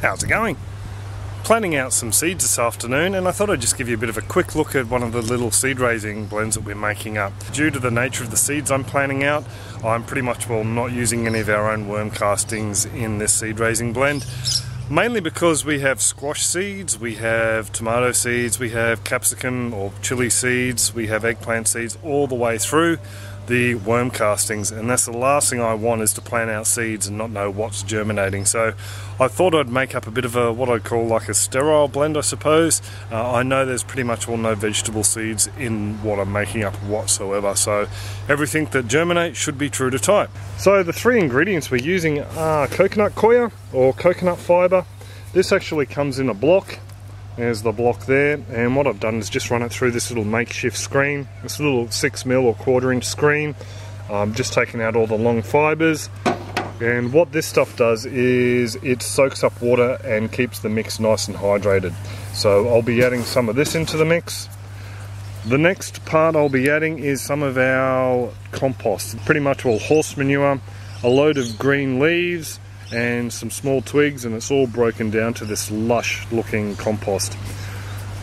How's it going? Planning out some seeds this afternoon, and I thought I'd just give you a bit of a quick look at one of the little seed raising blends that we're making up. Due to the nature of the seeds I'm planning out, I'm pretty much not using any of our own worm castings in this seed raising blend. Mainly because we have squash seeds, we have tomato seeds, we have capsicum or chili seeds, we have eggplant seeds all the way through the worm castings, and that's the last thing I want, is to plant out seeds and not know what's germinating. So I thought I'd make up a bit of a what I'd call like a sterile blend, I suppose. I know there's pretty much no vegetable seeds in what I'm making up whatsoever, so everything that germinates should be true to type. So the three ingredients we're using are coconut coir or coconut fibre. This actually comes in a block. There's the block there, and what I've done is just run it through this little makeshift screen, this little 6mm or 1/4 inch screen. I'm just taking out all the long fibres, and what this stuff does is it soaks up water and keeps the mix nice and hydrated. So I'll be adding some of this into the mix. The next part I'll be adding is some of our compost, pretty much all horse manure, a load of green leaves, and some small twigs, and it's all broken down to this lush looking compost.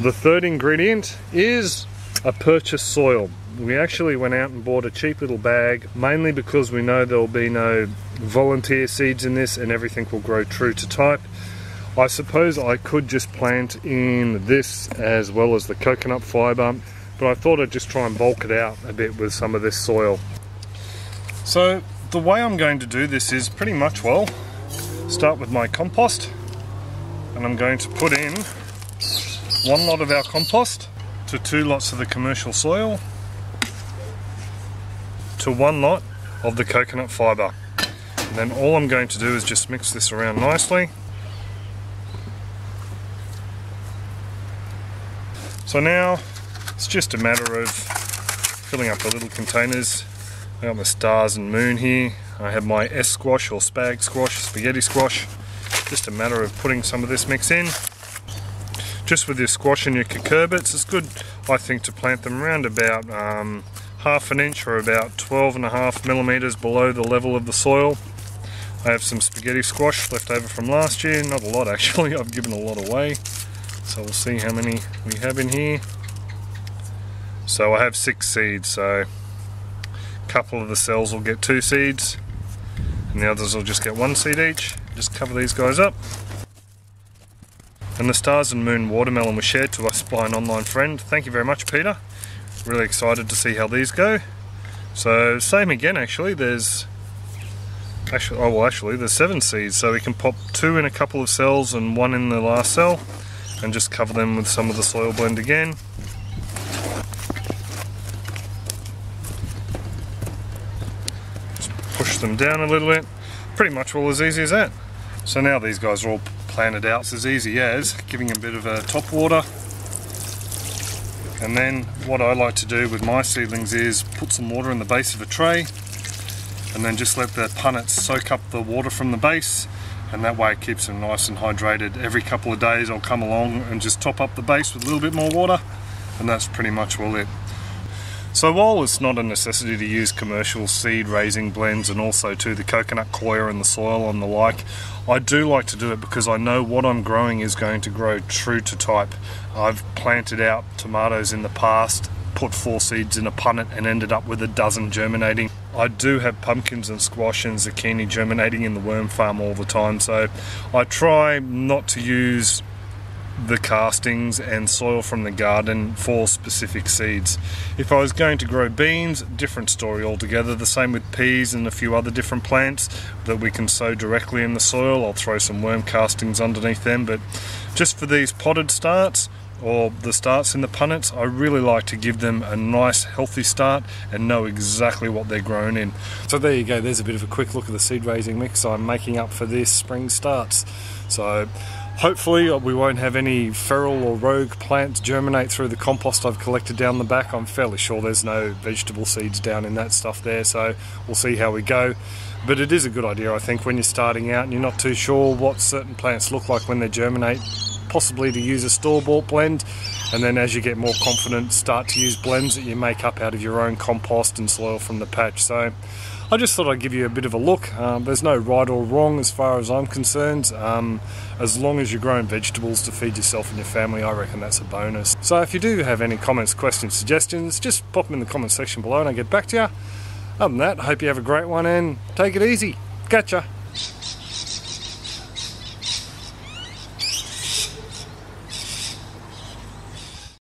The third ingredient is a purchased soil. We actually went out and bought a cheap little bag, mainly because we know there will be no volunteer seeds in this and everything will grow true to type. I suppose I could just plant in this as well as the coconut fibre, but I thought I'd just try and bulk it out a bit with some of this soil. So the way I'm going to do this is pretty much, well, start with my compost, and I'm going to put in 1 lot of our compost to 2 lots of the commercial soil to 1 lot of the coconut fibre. And then all I'm going to do is just mix this around nicely. So now it's just a matter of filling up the little containers. I got my stars and moon here. I have my S squash or spag squash, spaghetti squash. Just a matter of putting some of this mix in. Just with your squash and your cucurbits, it's good, I think, to plant them around about 1/2 inch or about 12.5mm below the level of the soil. I have some spaghetti squash left over from last year, not a lot actually, I've given a lot away. So we'll see how many we have in here. So I have 6 seeds, so a couple of the cells will get 2 seeds, and the others will just get 1 seed each. Just cover these guys up. And the Stars and Moon watermelon was shared to us by an online friend. Thank you very much, Peter. Really excited to see how these go. So same again, actually. There's 7 seeds, so we can pop 2 in a couple of cells and 1 in the last cell, and just cover them with some of the soil blend again. Push them down a little bit. Pretty much all as easy as that. So now these guys are all planted out. It's as easy as giving them a bit of a top water. And then what I like to do with my seedlings is put some water in the base of a tray, and then just let the punnets soak up the water from the base, and that way it keeps them nice and hydrated. Every couple of days I'll come along and just top up the base with a little bit more water, and that's pretty much all it. So while it's not a necessity to use commercial seed raising blends, and also to the coconut coir and the soil and the like, I do like to do it because I know what I'm growing is going to grow true to type. I've planted out tomatoes in the past, put 4 seeds in a punnet and ended up with 12 germinating. I do have pumpkins and squash and zucchini germinating in the worm farm all the time, so I try not to use the castings and soil from the garden for specific seeds. If I was going to grow beans, different story altogether. The same with peas and a few other different plants that we can sow directly in the soil. I'll throw some worm castings underneath them, but just for these potted starts or the starts in the punnets, I really like to give them a nice healthy start and know exactly what they're grown in. So there you go, there's a bit of a quick look at the seed raising mix I'm making up for this spring starts. So hopefully we won't have any feral or rogue plants germinate through the compost I've collected down the back. I'm fairly sure there's no vegetable seeds down in that stuff there, so we'll see how we go. But it is a good idea, I think, when you're starting out and you're not too sure what certain plants look like when they germinate, possibly to use a store-bought blend, and then as you get more confident, start to use blends that you make up out of your own compost and soil from the patch. So I just thought I'd give you a bit of a look. There's no right or wrong as far as I'm concerned. As long as you're growing vegetables to feed yourself and your family, I reckon that's a bonus. So if you do have any comments, questions, suggestions, just pop them in the comment section below and I'll get back to you. Other than that, I hope you have a great one and take it easy. Catch ya!